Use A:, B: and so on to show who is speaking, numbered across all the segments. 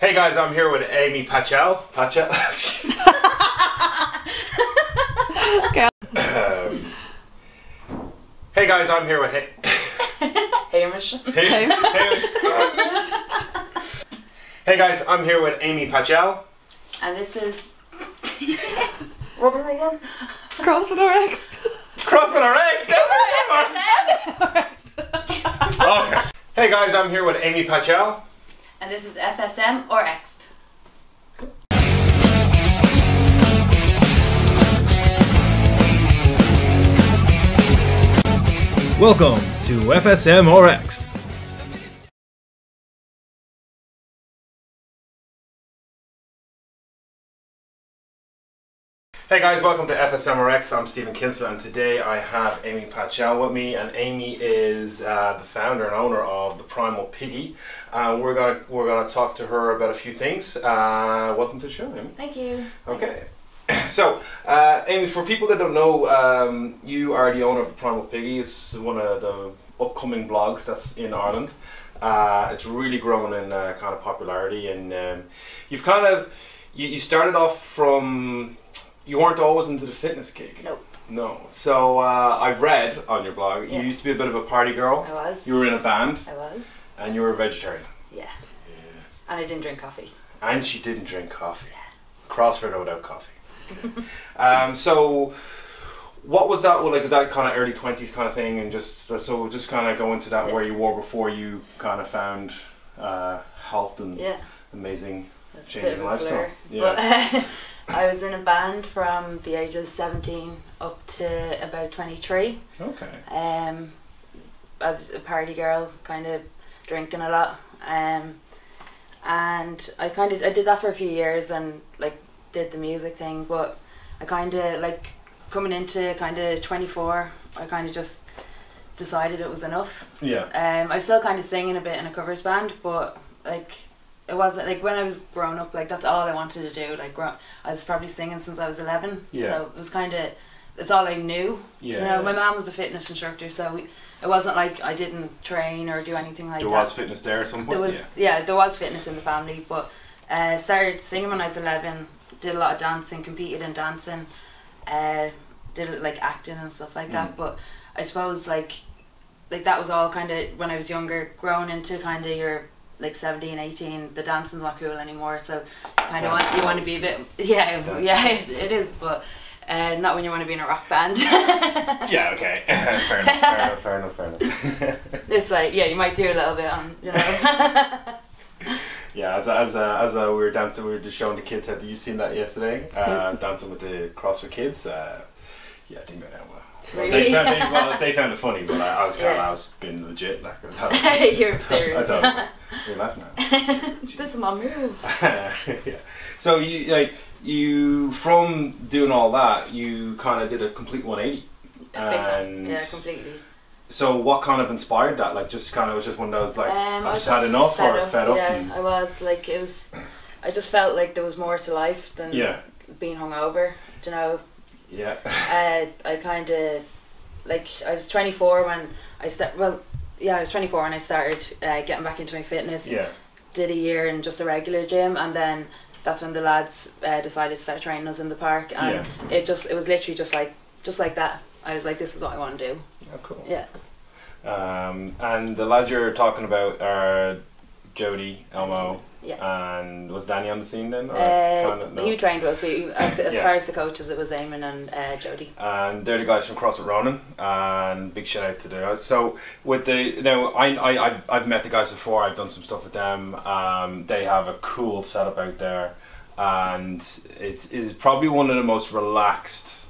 A: Hey guys, I'm here with Amiee Pachel.
B: Okay.
A: Hey guys, I'm here with
B: Hamish.
A: Hey guys, I'm here with Amiee Pachel.
B: And this is... What is it again?
C: CrossFit RX.
A: CrossFit RX! Okay. Hey guys, I'm here with Amiee Pachel.
B: And this is FSM or X'd.
D: Welcome to FSM or X'd.
A: Hey guys, welcome to FSM or X. I'm Stephen Kinsella, and today I have Amiee Pachel with me, and Amiee is the founder and owner of the Primal Piggy. We're gonna talk to her about a few things. Welcome to the show, Amiee.
B: Thank you.
A: Okay. So, Amiee, for people that don't know, you are the owner of the Primal Piggy. It's one of the upcoming blogs that's in Ireland. It's really grown in kind of popularity, and you've kind of you started off from. You weren't always into the fitness gig.
B: Nope.
A: No. So I've read on your blog, you used to be a bit of a party girl.
B: I was.
A: You were in a band.
B: I was.
A: And you were a vegetarian.
B: Yeah. And I didn't drink coffee.
A: And she didn't drink coffee.
B: Yeah.
A: CrossFit without coffee. So what was that, like that kind of early 20s kind of thing, and just kind of go into that, where you were before you kind of found health and amazing changing lifestyle.
B: But I was in a band from the ages 17 up to about 23.
A: Okay.
B: As a party girl, kind of drinking a lot, and I did that for a few years and like did the music thing, but I kind of like coming into kind of 24, I kind of just decided it was enough.
A: Yeah.
B: I was still kind of singing a bit in a covers band, but like it wasn't like when I was growing up, like that's all I wanted to do. Like I was probably singing since I was 11, so it was kind of, it's all I knew.
A: Yeah.
B: You know, my mom was a fitness instructor, so it wasn't like I didn't train or do anything like that.
A: There was fitness there at some point.
B: There was, there was fitness in the family, but started singing when I was 11. Did a lot of dancing, competed in dancing, did like acting and stuff like that. But I suppose like that was all kind of when I was younger, growing into kind of your like 17, 18, the dancing's not cool anymore, so kind of you want to be a bit, it is, but not when you want to be in a rock band.
A: Yeah, okay. Fair enough.
B: It's like, you might do a little bit on, you know.
A: Yeah, as we were dancing, we were just showing the kids how. You seen that yesterday? Dancing with the CrossFit kids. Yeah, I think they know.
B: Really?
A: They found it funny, but I was being legit. Like,
B: you're serious.
A: You're laughing at me.
B: This is my moves.
A: Yeah. So you from doing all that, you kind of did a complete 180.
B: Yeah, completely.
A: So what kind of inspired that? Like, just kind of was just one of those like I just had enough
B: fed
A: or
B: up.
A: fed up.
B: Yeah, I was like I just felt like there was more to life than being hungover. You know.
A: Yeah.
B: I kind of like I was 24 when I I was 24 when I started getting back into my fitness.
A: Yeah.
B: Did a year in just a regular gym, and then that's when the lads decided to start training us in the park, and it was literally just like that. I was like, this is what I want to do.
A: Oh, cool.
B: Yeah.
A: And the lads you're talking about are Jody, Elmo,
B: and
A: was Danny on the scene then? Or no?
B: He trained with us, but as far as the coaches, it was Eamon and Jody.
A: And they're the guys from CrossFit Ronin, and big shout out to the guys. So with I've met the guys before. I've done some stuff with them. They have a cool setup out there, and it is probably one of the most relaxed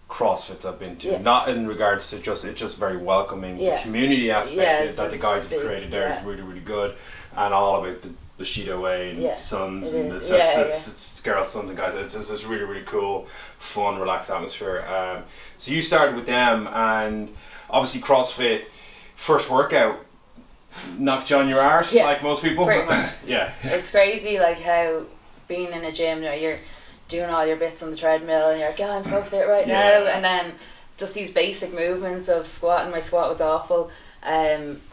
A: CrossFits I've been to. Not in regards to it's just very welcoming. The community aspect that the guys have created there is really, really good, and all about the Bushido way and sons and it's girls, sons and guys. It's really, really cool, fun, relaxed atmosphere. So you started with them, and obviously CrossFit first workout knocked you on your arse like most people.
B: Pretty much.
A: Yeah.
B: It's crazy like how being in a gym, you know, you're doing all your bits on the treadmill and you're like, I'm so fit right now, and then just these basic movements of squatting. My squat was awful,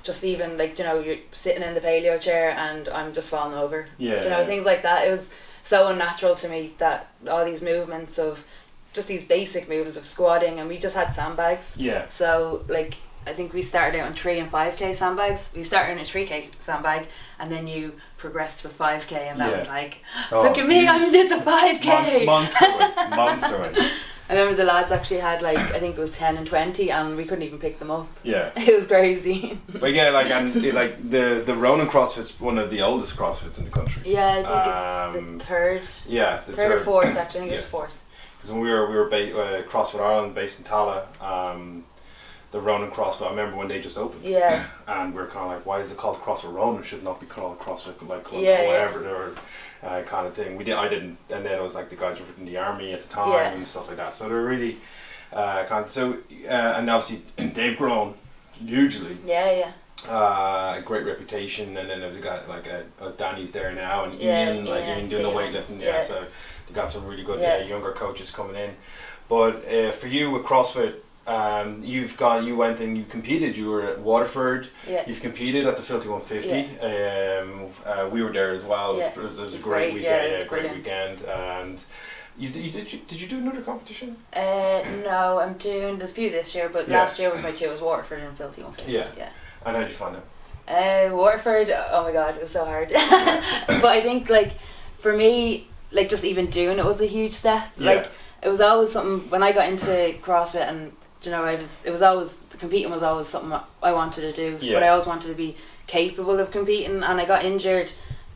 B: Just even like, you know, you're sitting in the paleo chair and I'm just falling over.
A: Yeah.
B: You know, things like that. It was so unnatural to me that all these movements of just these basic movements of squatting, and we just had sandbags.
A: Yeah.
B: So like I think we started out on 3 and 5k sandbags. We started in a 3k sandbag, and then you progressed to a 5k, and that was like, look at me, I did the 5k.
A: Monster weights.
B: I remember the lads actually had like, I think it was 10 and 20, and we couldn't even pick them up.
A: Yeah.
B: It was crazy.
A: But yeah, like, and like the Ronin CrossFit's one of the oldest CrossFits in the country.
B: Yeah, I think it's the third.
A: Yeah,
B: the third or fourth actually. I think it was fourth.
A: Because when we were CrossFit Ireland, based in Tala, the Ronin CrossFit, I remember when they just opened.
B: Yeah.
A: And we are kind of like, why is it called CrossFit Ronin? It should not be called CrossFit, like whatever, or kind of thing. I didn't, and then it was like the guys were in the army at the time and stuff like that. So they're really kind of, and obviously they've grown hugely.
B: Yeah.
A: A great reputation, and then they've got like Danny's there now, and Ian doing the weightlifting. Yeah, so they got some really good younger coaches coming in. But for you with CrossFit, you went and you competed. You were at Waterford. Yeah. You've competed at the Filthy 150. Yeah. We were there as well. It was a great weekend. Great weekend. And did you do another competition?
B: No, I'm doing a few this year, but last year was my two. It was Waterford and Filthy 150.
A: Yeah. And how did you find it?
B: Waterford. Oh my God, it was so hard. But I think like for me, like just even doing it was a huge step. Like it was always something when I got into CrossFit, and you know, it was always, competing was always something I wanted to do. But I always wanted to be capable of competing, and I got injured.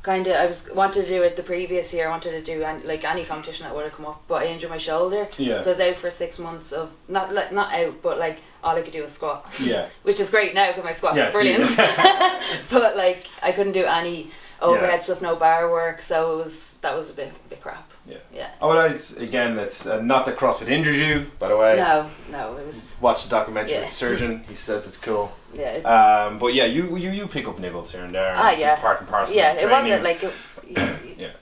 B: I wanted to do it the previous year. I wanted to do any competition that would have come up, but I injured my shoulder. Yeah. So I was out for 6 months of not out, but like all I could do was squat. Yeah. Which is great now because my squat's brilliant. But like I couldn't do any overhead stuff, no bar work. So that was a bit crap. Yeah.
A: Oh, it's not that CrossFit injured you, by the way.
B: No, it was.
A: Watch the documentary with the surgeon. He says it's cool.
B: Yeah.
A: But yeah, you pick up niggles here and there.
B: It's
A: just part and parcel.
B: Yeah, it wasn't like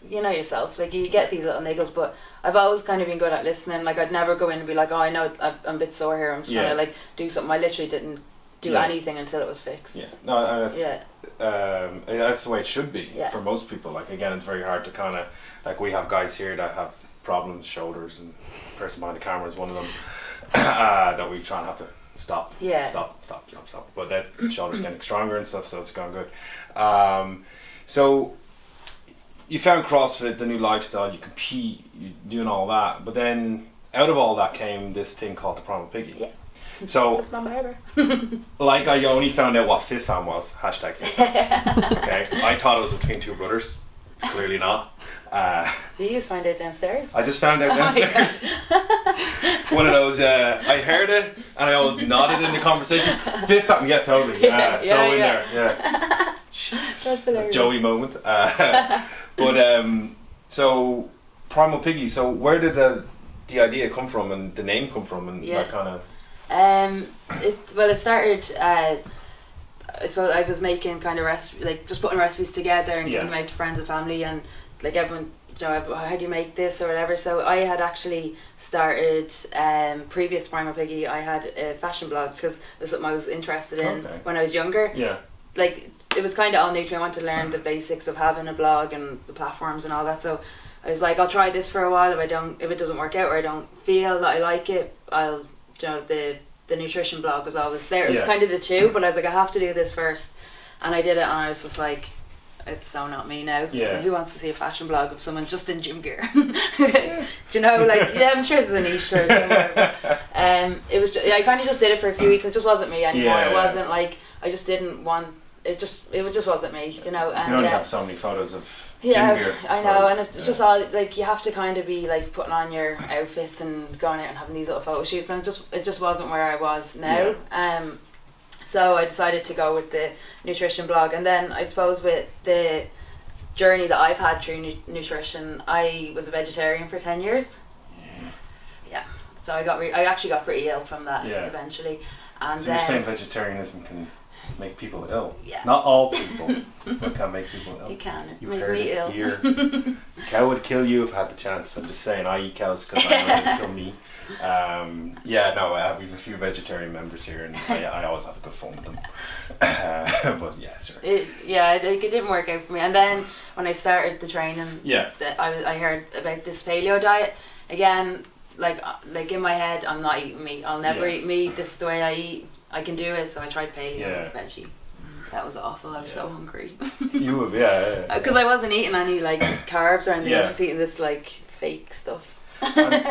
B: you know yourself. Like you get these little niggles, but I've always kind of been good at listening. Like I'd never go in and be like, oh, I know I'm a bit sore here. I'm just gonna like do something. I literally didn't do anything until it was fixed.
A: Yeah. No, that's the way it should be for most people. Like again, it's very hard to kind of like we have guys here that have problems, shoulders, and the person behind the camera is one of them that we try and have to stop. Stop. But that shoulder's getting stronger and stuff, so it's gone good. So you found CrossFit, the new lifestyle, you compete, you're doing all that, but then out of all that came this thing called the Primal Piggy.
B: Yeah.
A: So
B: that's my barber.
A: Like I only found out what FitFam was, #FitFam. Okay, I thought it was between two brothers. It's clearly not.
B: Did you just find it downstairs?
A: I just found out downstairs. One of those, I heard it and I always nodded in the conversation. FitFam, yeah, totally. There, yeah.
B: That's hilarious.
A: Joey moment. So Primal Piggy, so where did the idea come from and the name come from and that kind of...
B: it started, I suppose I was making kind of just putting recipes together and giving them out to friends and family, and like everyone, you know, how do you make this or whatever. So I had actually started, previous to Primal Piggy, I had a fashion blog because it was something I was interested in when I was younger. Yeah. Like it was kind of all new to me. I wanted to learn the basics of having a blog and the platforms and all that. So I was like, I'll try this for a while. If it doesn't work out or I don't feel that I like it, I'll, you know, the nutrition blog was always there. It was kind of the two, but I was like, I have to do this first, and I did it, and I was just like, it's so not me now. Yeah. Who wants to see a fashion blog of someone just in gym gear? Do you know, like, yeah, I'm sure there's a niche for it. It was just, I kind of just did it for a few weeks. It just wasn't me anymore. It wasn't like, I just didn't want, it just wasn't me, you know. And
A: you only have so many photos of gym gear.
B: I know, and it's just all, like, you have to kind of be like putting on your outfits and going out and having these little photo shoots, and it just wasn't where I was now. So I decided to go with the nutrition blog, and then I suppose with the journey that I've had through nutrition, I was a vegetarian for 10 years. Yeah. So I actually got pretty ill from that eventually. And
A: so you're saying vegetarianism can make people ill.
B: Yeah.
A: Not all people, but can make people ill.
B: You can.
A: You
B: Make
A: heard
B: me
A: it
B: ill.
A: here. The cow would kill you if I had the chance. I'm just saying, I eat cows because I know they kill me. Yeah, no, we have a few vegetarian members here, and I always have a good fun with them. But yeah, sure.
B: It didn't work out for me. And then when I started the training, I heard about this paleo diet. Again, like in my head, I'm not eating meat. I'll never eat meat. This is the way I eat. I can do it. So I tried paleo veggie. That was awful. I was so hungry.
A: You would, yeah.
B: Because I wasn't eating any like carbs or anything. I was just eating this like fake stuff.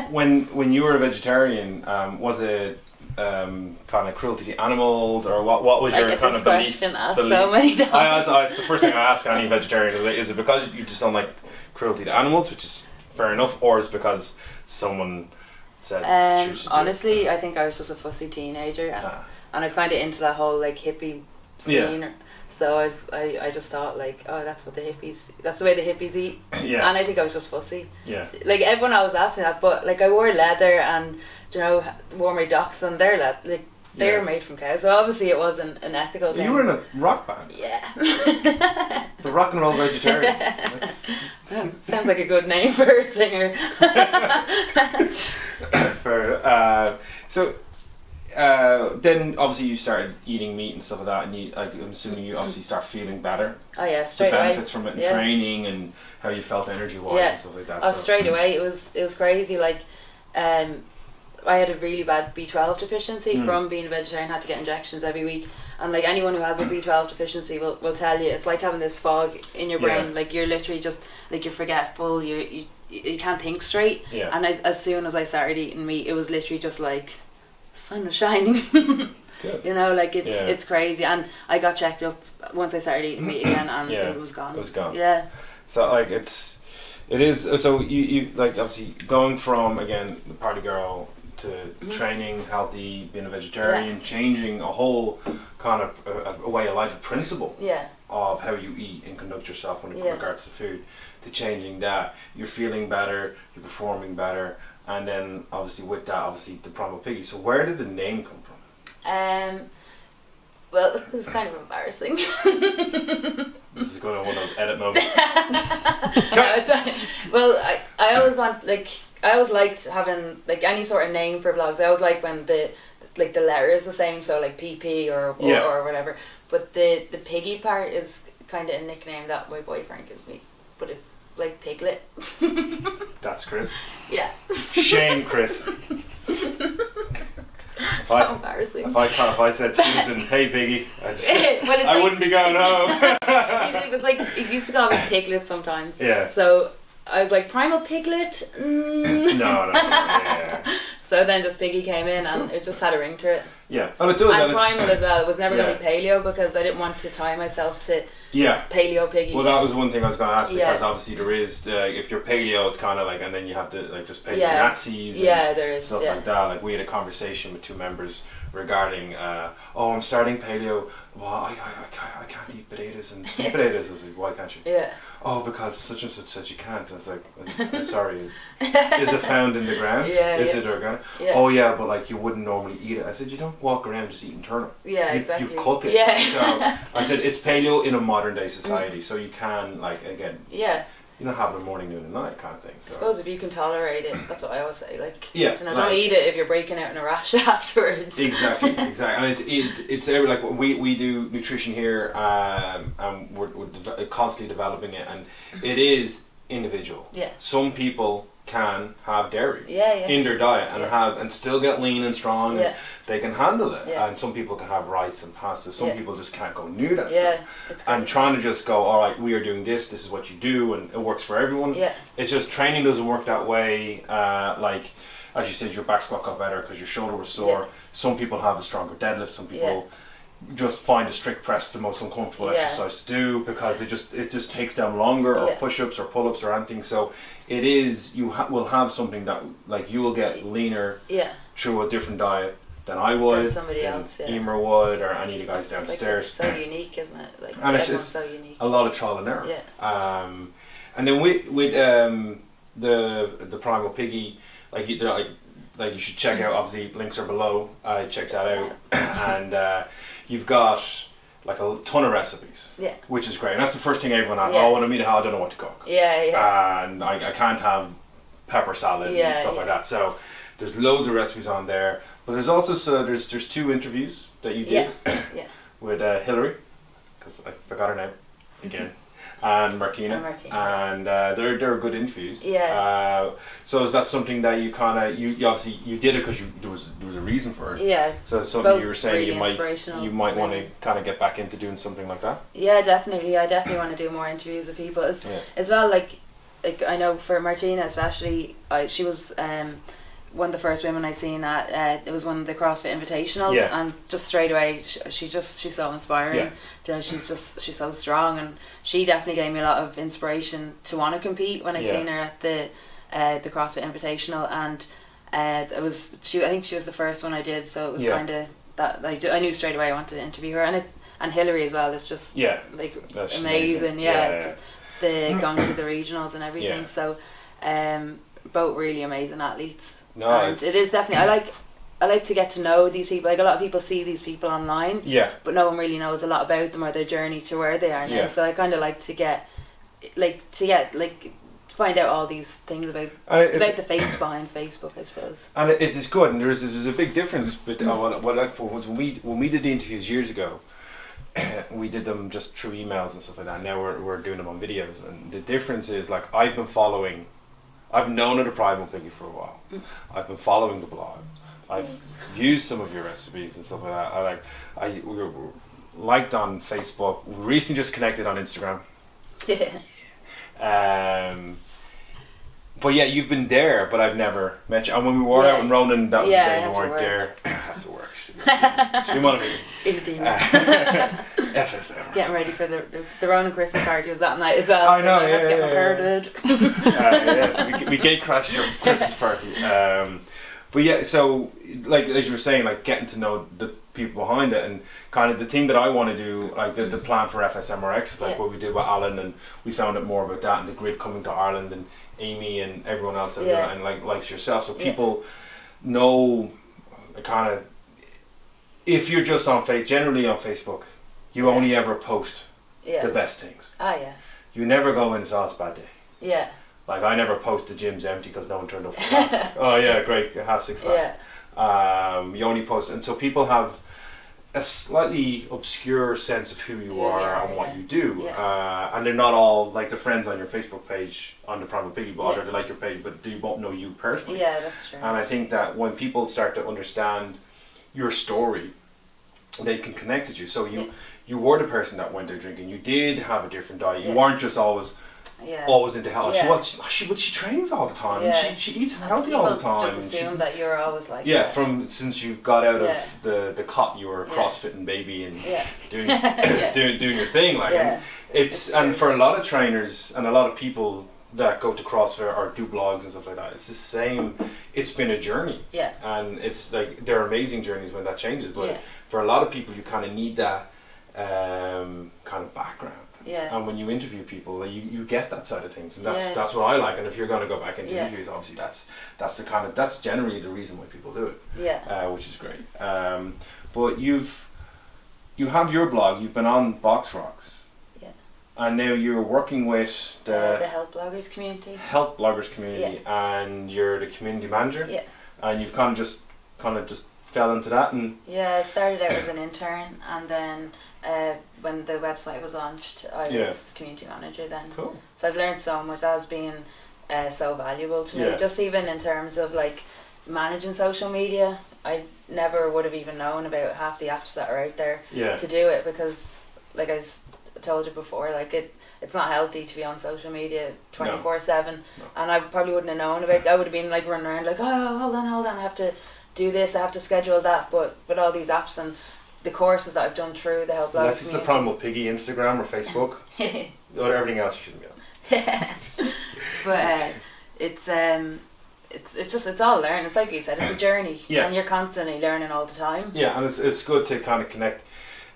A: When you were a vegetarian, was it kind of cruelty to animals, or what was your kind of belief?
B: Question asked so many times.
A: It's the first thing I ask any vegetarian. Is it because you just don't like cruelty to animals, which is fair enough, or is it because someone said?
B: Honestly, I think I was just a fussy teenager, and I was kind of into that whole like hippie scene. So I just thought like, oh, that's the way the hippies eat. Yeah. And I think I was just fussy. Yeah. Like everyone always asked me that, but like I wore leather and wore my docks, and they're made from cows. So obviously it wasn't an ethical thing.
A: You were in a rock band.
B: Yeah.
A: The rock and roll vegetarian.
B: Sounds like a good name for a singer.
A: Fair. So. Then obviously you started eating meat and stuff like that, and I'm assuming you obviously start feeling better.
B: Oh yeah, straight away.
A: The benefits from it in training and how you felt energy wise and stuff like that.
B: Oh, straight away. It was crazy. Like, I had a really bad B12 deficiency from being a vegetarian. Had to get injections every week, and like anyone who has a B12 deficiency will tell you, it's like having this fog in your brain. Like you're literally just like you're forgetful. You can't think straight. Yeah. And as soon as I started eating meat, it was literally just like sun was shining.
A: Good.
B: Like it's crazy. And I got checked up once I started eating meat again, and it was gone.
A: It was gone.
B: Yeah.
A: So like it is. So you like obviously going from again the party girl to training healthy, being a vegetarian, changing a whole kind of a way of life, a principle of how you eat and conduct yourself when it regards to food, to changing that. You're feeling better. You're performing better. And then obviously with that, the Primal Piggy. So where did the name come from?
B: Well, this is kind of embarrassing.
A: This is going to be one of those edit moments.
B: I always I always liked having like any sort of name for blogs. I always like when the letter is the same, so like PP or whatever. But the piggy part is kind of a nickname that my boyfriend gives me, but it's like Piglet.
A: That's Chris.
B: Yeah.
A: Shame, Chris.
B: So embarrassing.
A: If I said Susan, hey Piggy, I wouldn't be going home.
B: It was like it used to call me Piglet sometimes.
A: Yeah.
B: So I was like, Primal Piglet.
A: No. Yeah.
B: So then just Piggy came in, and it just had a ring to it.
A: Yeah, and it does.
B: And Primal as well. It was never going to be paleo because I didn't want to tie myself to paleo Piggy.
A: Well, that was one thing I was going to ask, because obviously there is if you're paleo, it's kind of like, and then you have to like just paleo Nazis. And
B: there is
A: stuff like that. Like we had a conversation with two members regarding, I'm starting paleo. Well, I can't eat potatoes and sweet potatoes. I was like, why can't you?
B: Yeah.
A: Oh, because such and such said you can't. I was like, I'm sorry, is it found in the ground? Is it organic? Yeah. Oh yeah, but like you wouldn't normally eat it. I said, you don't walk around just eating turnip.
B: Yeah, exactly.
A: You cook it.
B: Yeah.
A: So I said it's paleo in a modern day society, so you can like again. Yeah. You don't have it morning, noon, and night kind of thing. So.
B: I suppose if you can tolerate it, that's what I always say. Like,
A: don't
B: eat it if you're breaking out in a rash afterwards.
A: Exactly. And it's like we do nutrition here, and we're constantly developing it, and it is individual. Yeah. Some people can have dairy in their diet and still get lean and strong. And they can handle it. And some people can have rice and pasta. Some people just can't go near that stuff. And trying to just go, all right, we are doing this is what you do, and it works for everyone. It's just training doesn't work that way. Like as you said, your back squat got better because your shoulder was sore. Some people have a stronger deadlift. Some people just find a strict press the most uncomfortable exercise to do because it just takes them longer, or push-ups or pull-ups or anything. So it is, you will have something that like you will get leaner through a different diet than I would,
B: than somebody else,
A: Emer would, or any of the guys downstairs.
B: It's so unique, isn't it? Like everyone's so unique.
A: A lot of trial and error. And then with the Primal Piggy, like you should check out. Obviously, links are below. I checked that out, and you've got like a ton of recipes.
B: Yeah.
A: Which is great. And that's the first thing everyone asks.
B: Yeah.
A: Oh, when I meet how I don't know what to cook.
B: Yeah, yeah.
A: And I can't have pepper salad and stuff like that. So there's loads of recipes on there. But there's also there's 2 interviews that you did with Hillary, because I forgot her name again. And Martina, and they're good interviews.
B: Yeah.
A: So is that something that you kind of you obviously you did it because there was a reason for it.
B: Yeah.
A: So it's something
B: Both
A: you were saying
B: really
A: you might want to kind of get back into doing something like that.
B: Yeah, definitely. I definitely want to do more interviews with people as well. Like I know for Martina especially, she was one of the first women I seen at it was one of the CrossFit Invitationals, and just straight away she's so inspiring. She's so strong, and she definitely gave me a lot of inspiration to want to compete when I seen her at the CrossFit Invitational, and I think she was the first one I did, so it was kind of that I knew straight away I wanted to interview her, and Hillary as well is just like amazing. Just the going to the regionals and everything. So both really amazing athletes.
A: No,
B: and it is definitely I like to get to know these people. Like a lot of people see these people online, but no one really knows a lot about them or their journey to where they are now. So I kind of like to find out all these things about the face behind Facebook, I suppose. And
A: it is good, and there's a big difference. But what I thought was when we did the interviews years ago, we did them just through emails and stuff like that. Now we're doing them on videos, and the difference is like I've known of the Primal Piggy for a while. I've been following the blog. I've used some of your recipes and stuff like that. We were liked on Facebook. We recently just connected on Instagram. But yeah, you've been there, but I've never met you. And when we were out in Ronan, that was the day you weren't there. I had to work. She wanted me. FSM.
B: Getting ready for the Ronan Christmas party was that night as well.
A: I know,
B: I had to get my hair did.
A: So we gate crashed your Christmas party. But yeah, so like as you were saying, like getting to know the people behind it, and kind of the thing that I want to do, like the plan for FSMRX, like what we did with Alan, and we found out more about that, and the grid coming to Ireland, and Amiee and everyone else that and likes yourself, so people know kind of, if you're just generally on Facebook, you only ever post the best things. You never go in and say, oh, it's a bad day. Like I never post the gym's empty because no one turned up for class. Like, oh yeah, great, have 6 classes. You only post, and so people have a slightly obscure sense of who you are and what you do, and they're not all like the friends on your Facebook page on the Primal Piggy, but they like your page, but they won't know you personally.
B: Yeah, that's true.
A: And I think that when people start to understand your story, they can connect with you. So you were the person that went out drinking. You did have a different diet. You weren't just always into health. She trains all the time. And she eats healthy all the time.
B: Just assume that you're always like
A: since you got out of the cot, you were a CrossFitting baby and doing your thing. Like and for a lot of trainers and a lot of people that go to CrossFit or do blogs and stuff like that, it's the same. It's been a journey. And it's like they're amazing journeys when that changes. But for a lot of people, you kind of need that kind of background. And when you interview people, you get that side of things, and that's what I like. And if you're going to go back into interviews, obviously that's generally the reason why people do it. Which is great. But you have your blog. You've been on Box Rocks. And now you're working with
B: the Health Bloggers community.
A: And you're the community manager. And you've kind of just fell into that. And
B: I started out as an intern, and then when the website was launched, I was community manager then.
A: Cool.
B: So I've learned so much. That has been so valuable to me. Just even in terms of like managing social media, I never would have even known about half the apps that are out there to do it, because like I told you before, like it's not healthy to be on social media 24/7, and I probably wouldn't have known about. I would have been like running around like, oh, hold on, I have to do this, I have to schedule that. But with all these apps and the courses that I've done through the Health Bloggers
A: unless it's the Primal Piggy Instagram or Facebook, or everything else you shouldn't be on.
B: But it's all learning. It's like you said, it's a journey, and you're constantly learning all the time.
A: And it's good to kind of connect.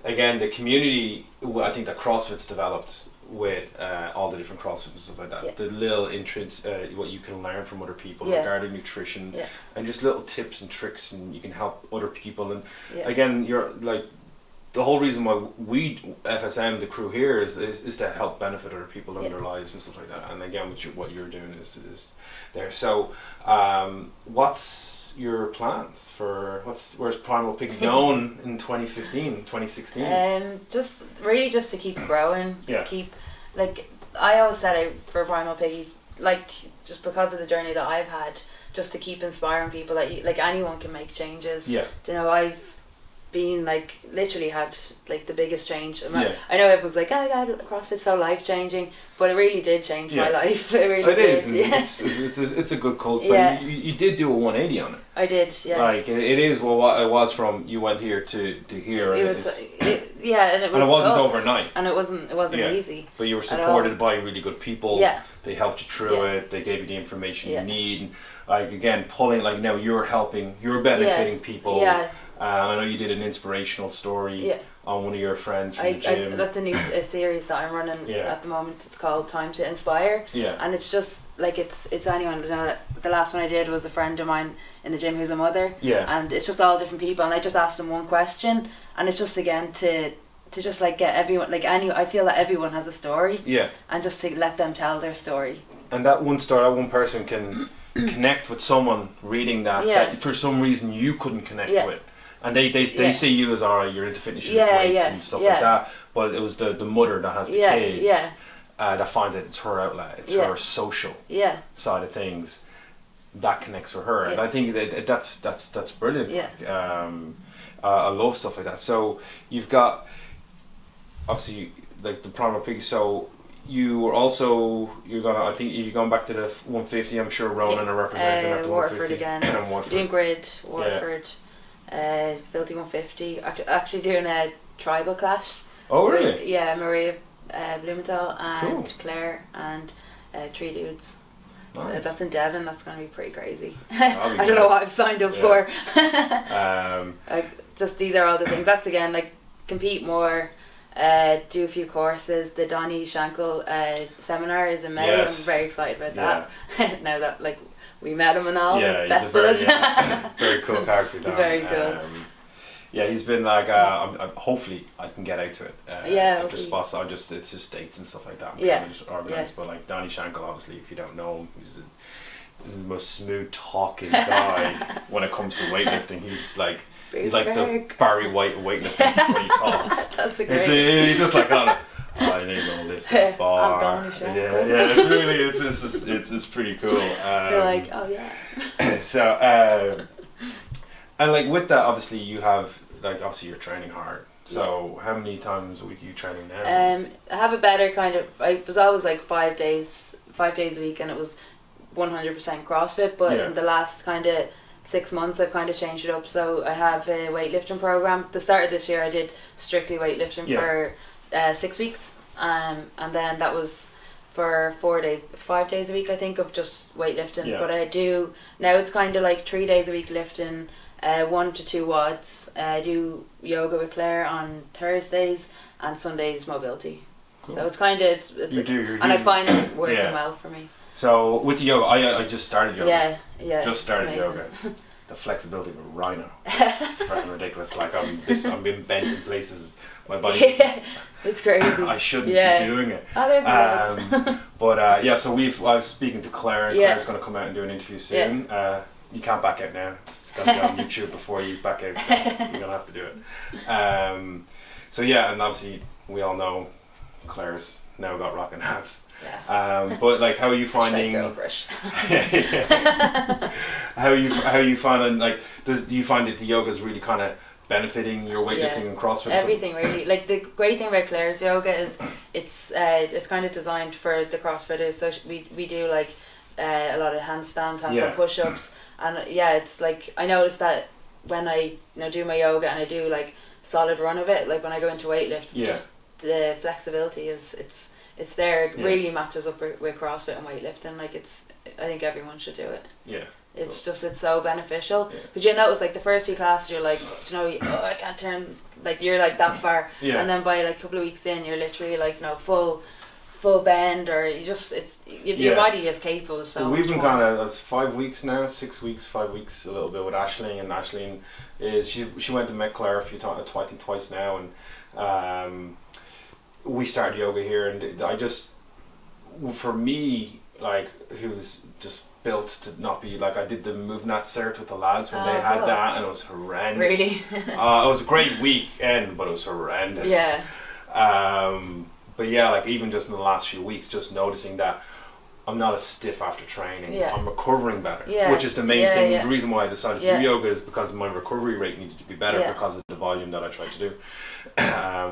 A: Again, the community, I think that CrossFit's developed with all the different CrossFits and stuff like that. The little what you can learn from other people regarding nutrition, and just little tips and tricks, and you can help other people. And again, you're like the whole reason why we FSM, the crew here, is to help benefit other people in their lives and stuff like that. And again, what you're doing is there. So, what's your plans for where's Primal Piggy going in 2015, 2016?
B: Just to keep growing.
A: Yeah.
B: Keep, like, I always set out for Primal Piggy, like, just because of the journey that I've had, just to keep inspiring people that like anyone can make changes.
A: Yeah.
B: You know, I've been like literally had like the biggest change.
A: Yeah.
B: I know everyone's like, oh God, CrossFit's so life changing, but it really did change my life. It really
A: it
B: did.
A: Is. And it's a good cult. But
B: Yeah.
A: you did do a 180 on it.
B: I did. Yeah.
A: Like it is what it was from you went here to here.
B: It was and it was.
A: And it wasn't
B: tough.
A: overnight.
B: And it wasn't easy.
A: But you were supported by really good people.
B: Yeah.
A: They helped you through it. They gave you the information you need. And, like again, pulling like now you're benefiting people.
B: Yeah.
A: I know you did an inspirational story on one of your friends from the gym.
B: That's a series that I'm running at the moment. It's called Time to Inspire.
A: Yeah.
B: And it's just like it's anyone. You know, the last one I did was a friend of mine in the gym who's a mother.
A: Yeah.
B: And it's just all different people, and I just asked them one question, and it's just again to just like get everyone I feel that everyone has a story.
A: Yeah.
B: And just to let them tell their story.
A: And that one story, that one person can connect with someone reading that for some reason you couldn't connect with. And they see you as alright, you're into fitness, you lift weights and stuff like that. But it was the mother that has the kids that finds it. It's her outlet. It's her social side of things that connects with her. And I think that's brilliant.
B: Yeah.
A: I love stuff like that. So you've got obviously like the Primal Piggy. So you were also you're going back to the 150. I'm sure Ronan are representing at the
B: Waterford
A: 150
B: again.
A: And Waterford.
B: Doing grid, Waterford. Filthy 150. Actually doing a tribal clash.
A: Oh really?
B: Yeah, Maria Blumenthal and
A: Cool.
B: Claire and 3 dudes.
A: Nice.
B: So that's in Devon. That's going to be pretty crazy.
A: That'll be
B: I don't know what I've signed up for. Just these are all the things. That's again like compete more. Do a few courses. The Donnie Shankle seminar is in May.
A: Yes.
B: I'm very excited about that. Now that like we met him and all.
A: Yeah,
B: best
A: he's a
B: buds.
A: very cool character.
B: He's very cool.
A: Yeah, he's been like. Hopefully, I can get out to it. Just spots. It's just dates and stuff like that. I'm trying to just organize. But like Donnie Shankle, obviously, if you don't know him, he's the most smooth talking guy when it comes to weightlifting. He's like the Barry White of weightlifting when he talks.
B: That's a great.
A: He's just like I need to lift the bar.
B: I'm Donnie Shankle.
A: Yeah, it's really it's pretty cool.
B: You're like, oh yeah.
A: So and like with that, obviously you have like obviously you're training hard. So how many times a week are you training now?
B: I have a better kind of. I was always like 5 days a week, and it was 100% CrossFit. But in the last kind of 6 months, I've kind of changed it up. So I have a weightlifting program. The start of this year, I did strictly weightlifting for 6 weeks, and then that was for 5 days a week, I think, of just weightlifting. But I do now. It's kind of like 3 days a week lifting. 1 to 2 watts. I do yoga with Claire on Thursdays and Sundays mobility. Cool. So it's kind of I find it working well for me.
A: So with the yoga, I just started yoga.
B: Yeah.
A: Just started
B: amazing.
A: yoga. The flexibility of a rhino, fucking ridiculous. Like I'm being bent in places. My body.
B: It's crazy.
A: I shouldn't be doing it.
B: Oh, there's my
A: But so I was speaking to Claire, and Claire's going to come out and do an interview soon. You can't back out now. It's got to be on YouTube before you back out. So you're gonna have to do it. So yeah, and obviously we all know Claire's now got Rockin' House.
B: Yeah.
A: But like, how are you finding?
B: Girl brush.
A: How are you finding? Like, do you find that the yoga is really kind of benefiting your weightlifting and CrossFit?
B: Everything really. Like the great thing about Claire's yoga is it's kind of designed for the CrossFitters. So we do like a lot of handstands, handstand push-ups, and it's like I noticed that when I do my yoga and I do like solid run of it, like when I go into weightlift, just the flexibility it's there. It really matches up with CrossFit and weightlifting. Like I think everyone should do it.
A: Yeah.
B: It's just it's so beneficial because that was like the first 2 classes you're like I can't turn, like you're like that far, and then by like a couple of weeks in you're literally like full full bend, or you just your body is capable of so
A: well,
B: much
A: we've been
B: more.
A: kind of 5 weeks now, 6 weeks, 5 weeks, a little bit with Aisling, and Aisling is she went to Metclair twice now, and we started yoga here, and I just, for me, like, who's just built to not be like, I did the MoveNat cert with the lads when they had
B: cool.
A: that, and it was horrendous.
B: Really?
A: It was a great weekend, but it was horrendous.
B: Yeah.
A: But yeah, like even just in the last few weeks, just noticing that I'm not as stiff after training.
B: Yeah.
A: I'm recovering better,
B: Yeah.
A: which is the main thing.
B: Yeah.
A: The reason why I decided to do yoga is because my recovery rate needed to be better because of the volume that I tried to do,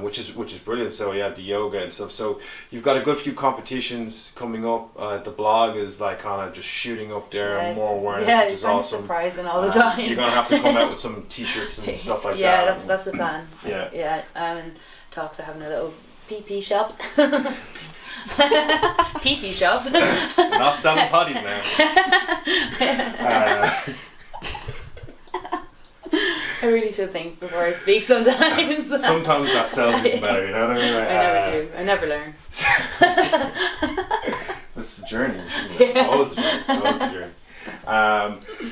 A: which is brilliant. So yeah, the yoga and stuff. So you've got a good few competitions coming up. The blog is like kind of just shooting up there, more awareness, which is awesome.
B: Surprising all the time.
A: You're gonna have to come out with some t-shirts and stuff like that.
B: Yeah, that's the plan.
A: Yeah.
B: Yeah. And talks are having a little PP shop. PP shop.
A: We're not selling potties now.
B: I really should think before I speak sometimes.
A: Sometimes that sells even better, you know what I mean?
B: I never do. I never learn.
A: It's the journey. It's always the journey. It's always the journey.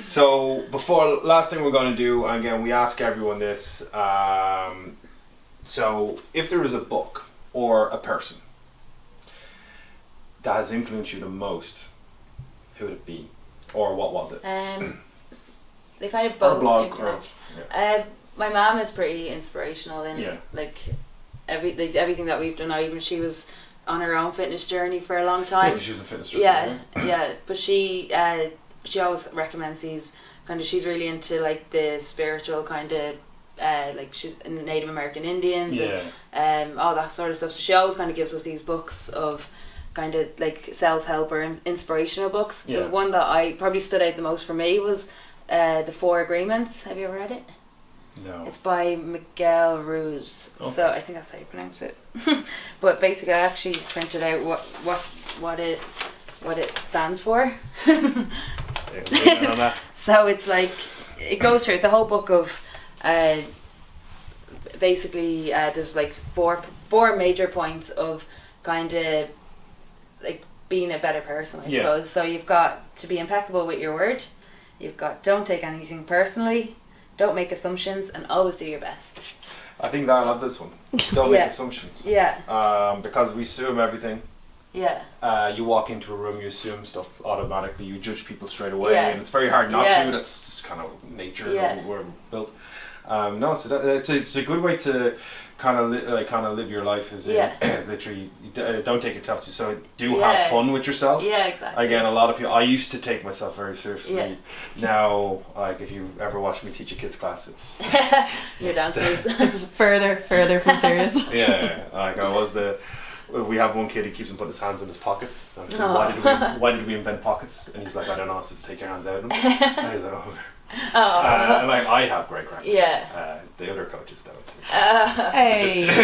A: So last thing we're going to do, and again, we ask everyone this. So if there is a book or a person that has influenced you the most, who would it be, or what was it?
B: They kind of both.
A: Or blog, or
B: my mom is pretty inspirational in like everything that we've done now. Even she was on her own fitness journey for a long time.
A: Yeah, she was a fitness journey.
B: Yeah. But she always recommends these kind of. She's really into like the spiritual kind of. Like she's in Native American Indians and all that sort of stuff. So she always kind of gives us these books of kind of like self-help or inspirational books. The one that I probably stood out the most for me was The Four Agreements. Have you ever read it?
A: No.
B: It's by Miguel Ruiz.
A: Okay.
B: So I think that's how you pronounce it. But basically, I actually printed out what it stands for. So it's like it goes through. It's a whole book of. Basically there's like four major points of kind of like being a better person, I suppose. So you've got to be impeccable with your word, you've got don't take anything personally, don't make assumptions, and always do your best.
A: I think that I love this one. Don't make assumptions. Because we assume everything. You walk into a room, you assume stuff automatically, you judge people straight away, and it's very hard not to. That's just kind of nature that we're built. It's a good way to kind of live your life. Is literally don't take yourself too. So have fun with yourself.
B: Yeah, exactly.
A: Again, a lot of people. I used to take myself very seriously. Now, like if you ever watch me teach a kids class, it's
B: your dancers.
C: It's further from serious.
A: Like I was the. We have one kid who keeps on putting his hands in his pockets. And so why did we invent pockets? And he's like, I don't know. So to take your hands out of them. And he's like, oh. And like I have great crack. The other coaches don't.
C: Hey.
A: They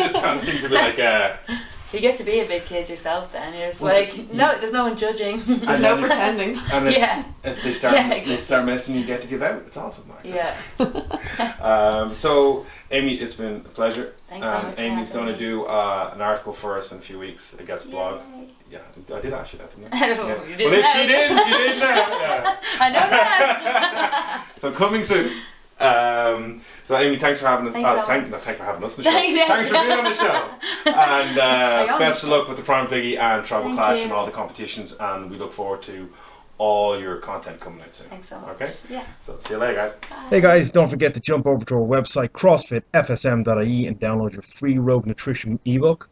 A: just kind of seem to be like.
B: You get to be a big kid yourself, then you're just like, no, there's no one judging.
C: There's no pretending.
A: And if they start messing, you get to give out. It's awesome. Like, so Amiee, it's been a pleasure.
B: Thanks so much.
A: Amy's going to do an article for us in a few weeks. I guess blog. Yeah, I did ask you that, didn't I?
B: Well,
A: if she did now.
B: I know that.
A: So coming soon. So Amiee, thanks for having us. Thanks for having us on the show. Thanks for being on the show. And best of luck with the Primal Piggy and Tribal Clash and all the competitions. And we look forward to all your content coming out soon.
B: Thanks so much.
A: Okay?
B: Yeah.
A: So see you later, guys.
B: Bye.
D: Hey guys, don't forget to jump over to our website crossfitfsm.ie and download your free Rogue Nutrition ebook.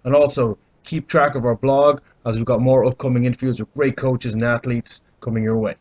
D: And also keep track of our blog as we've got more upcoming interviews with great coaches and athletes coming your way.